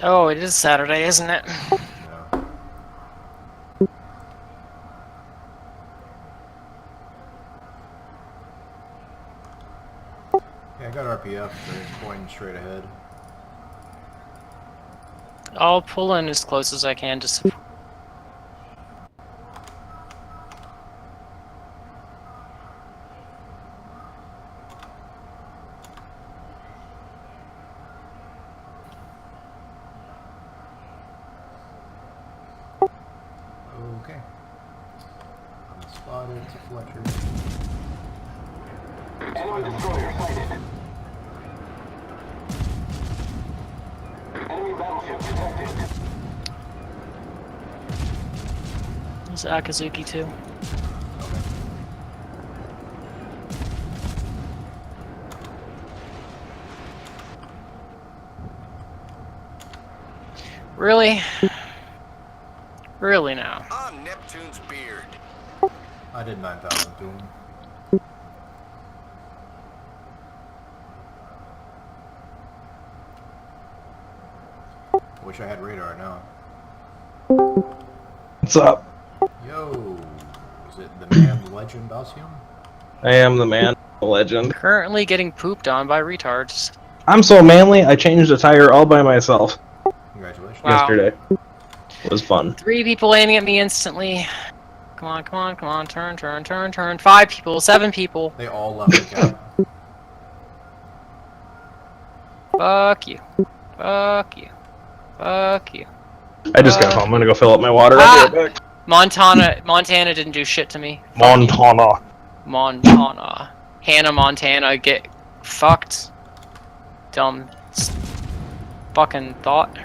Oh, it is Saturday, isn't it? Yeah. Yeah, I got RPF, so it's pointing straight ahead. I'll pull in as close as I can to support. Okay. I'm spotted. It's a Fletcher. Enemy destroyer sighted. Enemy battleship detected. There's Akazuki too. Okay. Really? Really now? On Neptune's beard. I did 9,000 to him. Wish I had radar now. What's up? Yo, is it the man, the legend, Alcium? I am the man, the legend. Currently getting pooped on by retards. I'm so manly, I changed a tire all by myself Congratulations. Wow. yesterday. It was fun. 3 people aiming at me instantly. Come on, come on, come on. Turn, turn, turn, turn. 5 people, 7 people. They all left the cap. Fuck you. Fuck you. Fuck you. I just got home. I'm gonna go fill up my water. I'll be right back. Montana didn't do shit to me. Montana. Montana. Hannah Montana, get fucked. Dumb fucking thought.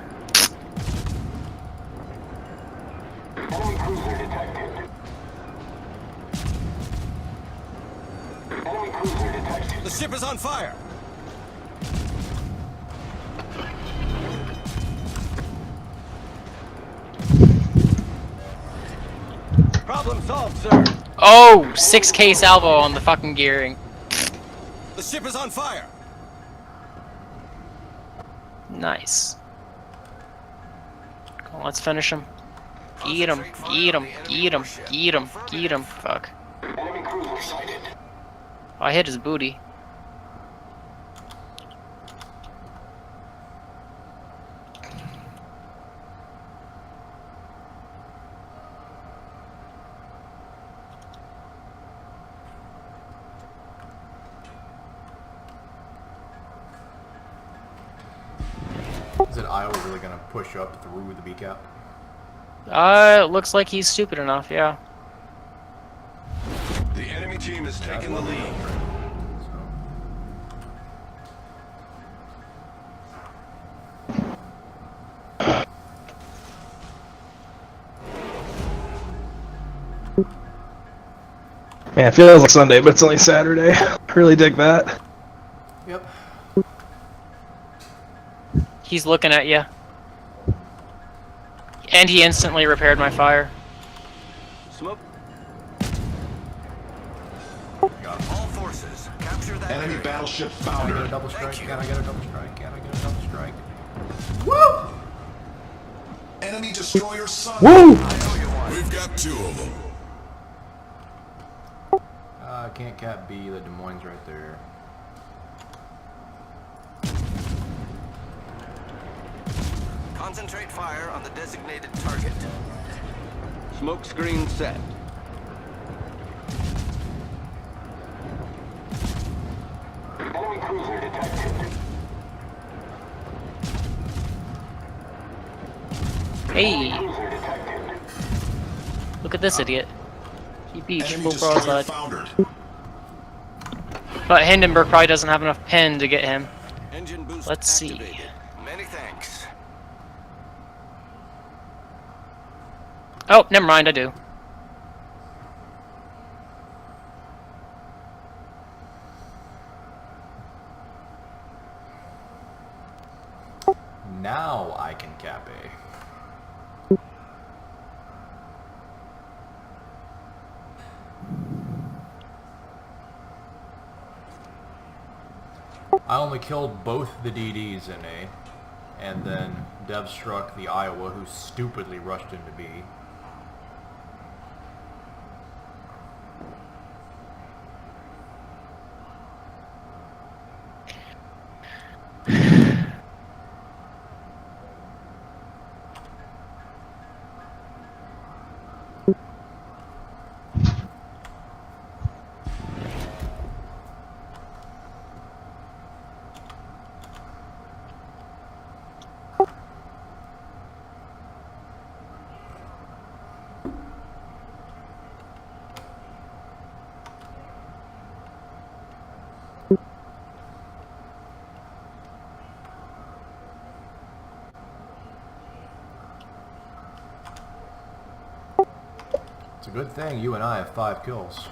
Enemy cruiser detected. Enemy cruiser detected. The ship is on fire! Problem solved, sir. Oh, 6K salvo on the fucking gearing. The ship is on fire! Nice. Come on, let's finish him. Get him, get him, get him, get him, get him. Fuck. Enemy cruiser sighted. I hit his booty. Is it Iowa really gonna push up through the B cap? It looks like he's stupid enough, yeah. The enemy team is taking the lead. Man, it feels like Sunday, but it's only Saturday. Really dig that. Yep. He's looking at you. And he instantly repaired my fire. Smoke. Got him. All forces, capture that Enemy area. battleship Can I get a foundered. double strike? Thank you. Can I get a double strike? Can I get a double strike? Woo! Enemy destroyer sunk. Woo! We've got 2 of them. Can't cap B, the Des Moines right there. Concentrate fire on the designated target. Smoke screen set. Enemy cruiser detected. Hey, Cruiser detected. look at this idiot. He beat Enemy full destroyer broadside. foundered. But Hindenburg probably doesn't have enough pen to get him. Engine boost Let's see. activated. Many thanks. Oh, never mind, I do. Now I can cap A. I only killed both the DDs in A, And then Dev struck the Iowa, who stupidly rushed into B. It's a good thing you and I have 5 kills.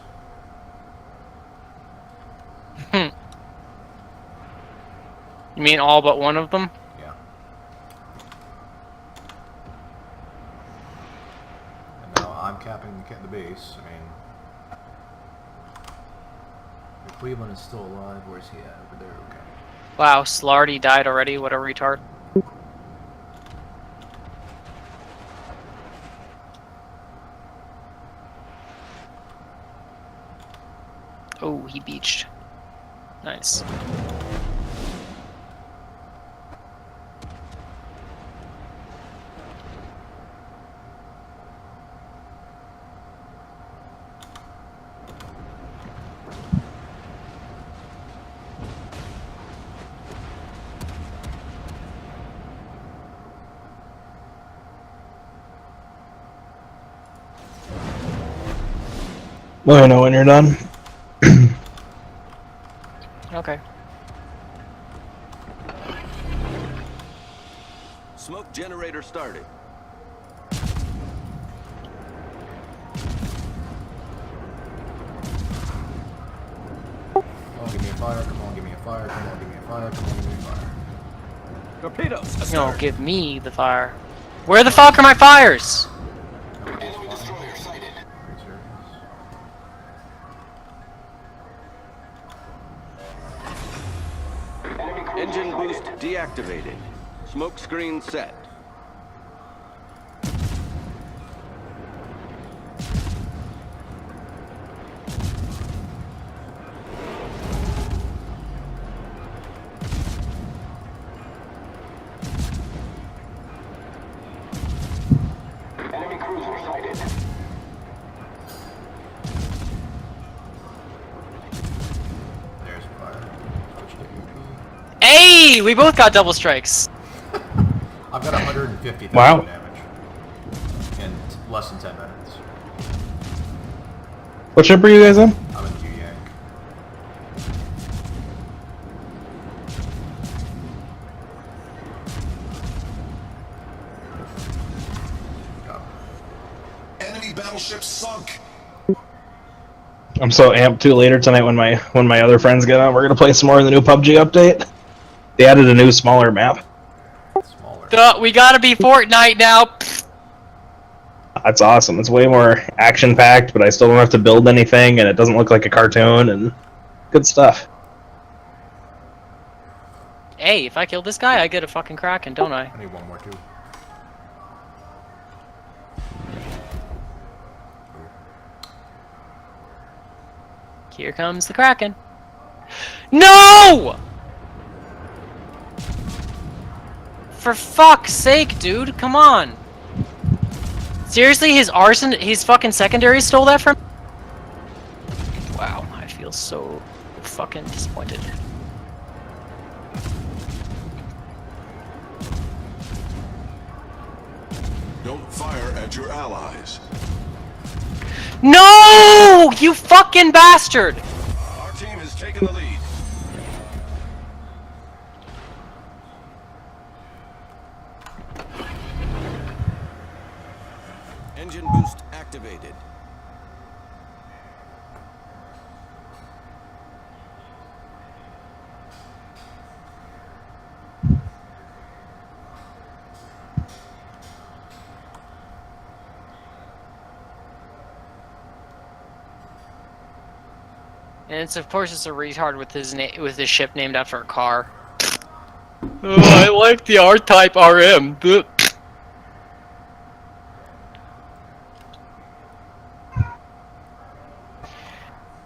You mean all but one of them? Yeah. And now I'm capping the base. I mean, the Cleveland is still alive. Where's he at? Over there. Okay. Wow, Slarty died already. What a retard. Oh, he beached. Nice. Let me know when you're done. Okay. Smoke generator started. Come on, give me a fire. Come on, give me a fire. Come on, give me a fire. Come on, give me a fire. Torpedoes. No, give me the fire. Where the fuck are my fires? Enemy destroyer sighted. Are you serious? Enemy cruiser Engine sighted. boost deactivated. Smoke screen set. Enemy cruiser sighted. There's a fire. Switch to UP. Hey, we both got double strikes. I've got 150,000 Wow. damage in less than 10 minutes. What ship are you guys in? I'm in Yueyang. Go. Enemy battleship sunk. I'm so amped to later tonight when my other friends get on. We're gonna play some more of the new PUBG update. They added a new smaller map. Smaller. Duh, we gotta be Fortnite now. Pfft. That's awesome. It's way more action packed, but I still don't have to build anything, and it doesn't look like a cartoon, and good stuff. Hey, if I kill this guy, I get a fucking Kraken, don't I? I need one more too. Here comes the Kraken. No! For fuck's sake, dude, come on. Seriously, his fucking secondary stole that from? Wow, I feel so fucking disappointed. Don't fire at your allies. No! You fucking bastard! Our team has taken the lead. Engine boost activated. And it's of course it's a retard with his ship named after a car. I like the R-Type RM.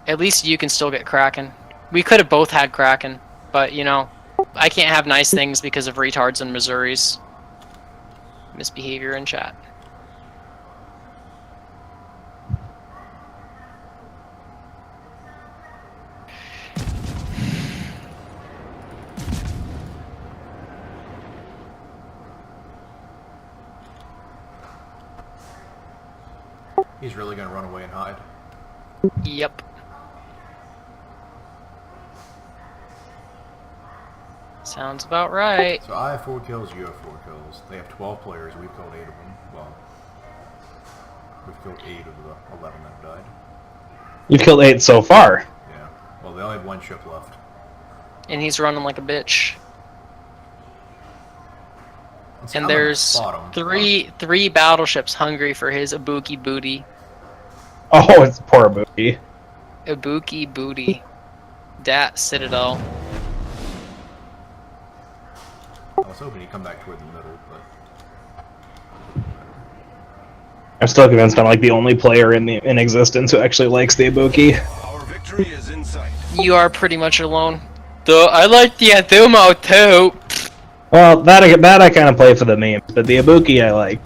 At least you can still get Kraken. We could have both had Kraken, but you know, I can't have nice things because of retards in Missouri's misbehavior in chat. He's really gonna run away and hide. Yep. Sounds about right. So I have 4 kills, you have 4 kills. They have 12 players, we've killed 8 of them. Well, we've killed 8 of the 11 that have died. You've killed 8 so far. Yeah. Well, they only have 1 ship left. And he's running like a bitch. See, And I'm at the there's bottom. three battleships hungry for his Ibuki booty. Oh, it's poor booty. Ibuki booty. Dat Citadel. I was hoping he'd come back toward the middle, but I'm still convinced I'm like the only player in existence who actually likes the Ibuki. Our victory is in sight. You are pretty much alone. Though I like the Azumo too. Well, that I kind of play for the memes, but the Ibuki I like.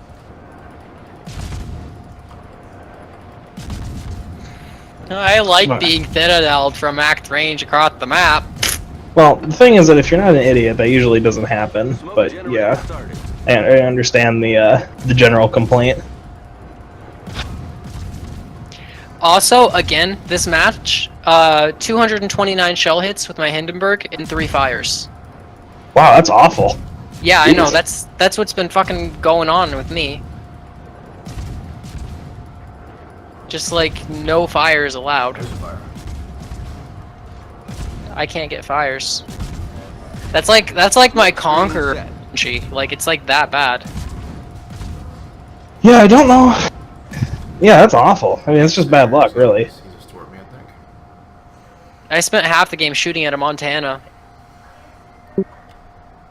I like What? being citadeled from act range across the map. Well, the thing is that if you're not an idiot, that usually doesn't happen. Smoke But generator yeah, started. I understand the general complaint. Also, again, this match, 229 shell hits with my Hindenburg and 3 fires. Wow, that's awful. Yeah, I know. Jeez. That's what's been fucking going on with me. Just like no fires allowed. there's a fire. I can't get fires. That's like my Conqueror. Like it's like that bad. Yeah, I don't know. Yeah, that's awful. I mean, it's just bad luck, really. He's just toward me, I think. I spent half the game shooting at a Montana.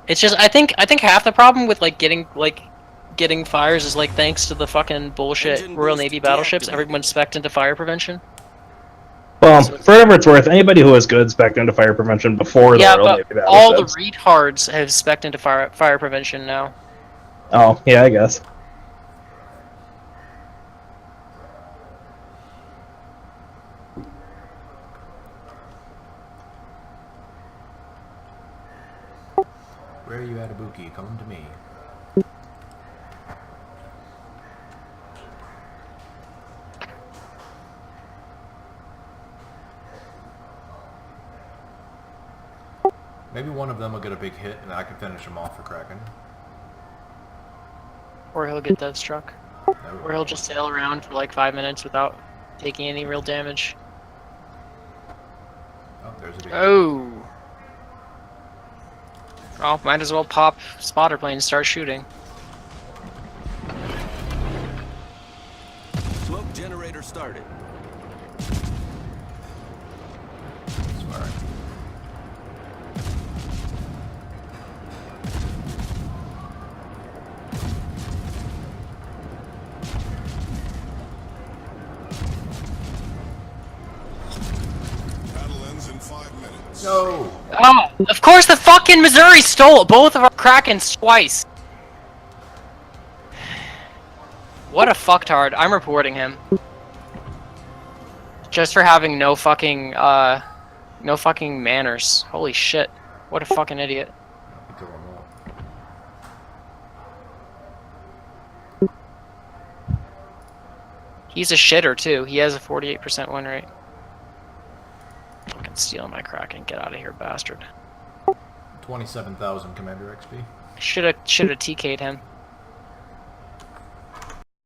It's just I think half the problem with like getting fires is like thanks to the fucking bullshit Engine Royal boost Navy battleships, deactivated. everyone's spec'd into fire prevention. Well, for whatever it's worth, anybody who was good spec'd into fire prevention before the Yeah, Royal but Navy all the battleships. retards have spec'd into fire prevention now. Oh, yeah, I guess. Where are you at, Ibuki? Come to me. Maybe one of them will get a big hit and I can finish him off for Kraken. Or he'll get death struck. That would Or he'll just sail around for like 5 minutes without taking any real damage. Oh, there's a big hit. Oh. Well, might as well pop spotter plane and start shooting. Smoke generator started. Sorry. Battle ends in 5 minutes. No! Oh, of course the fucking Missouri stole both of our Krakens twice. What a fucktard. I'm reporting him. Just for having no fucking manners. Holy shit. What a fucking idiot. Kill them all. He's a shitter too. He has a 48% win rate. Fucking steal my Kraken. Get out of here, bastard. 27,000 Commander XP. Shoulda TK'd him.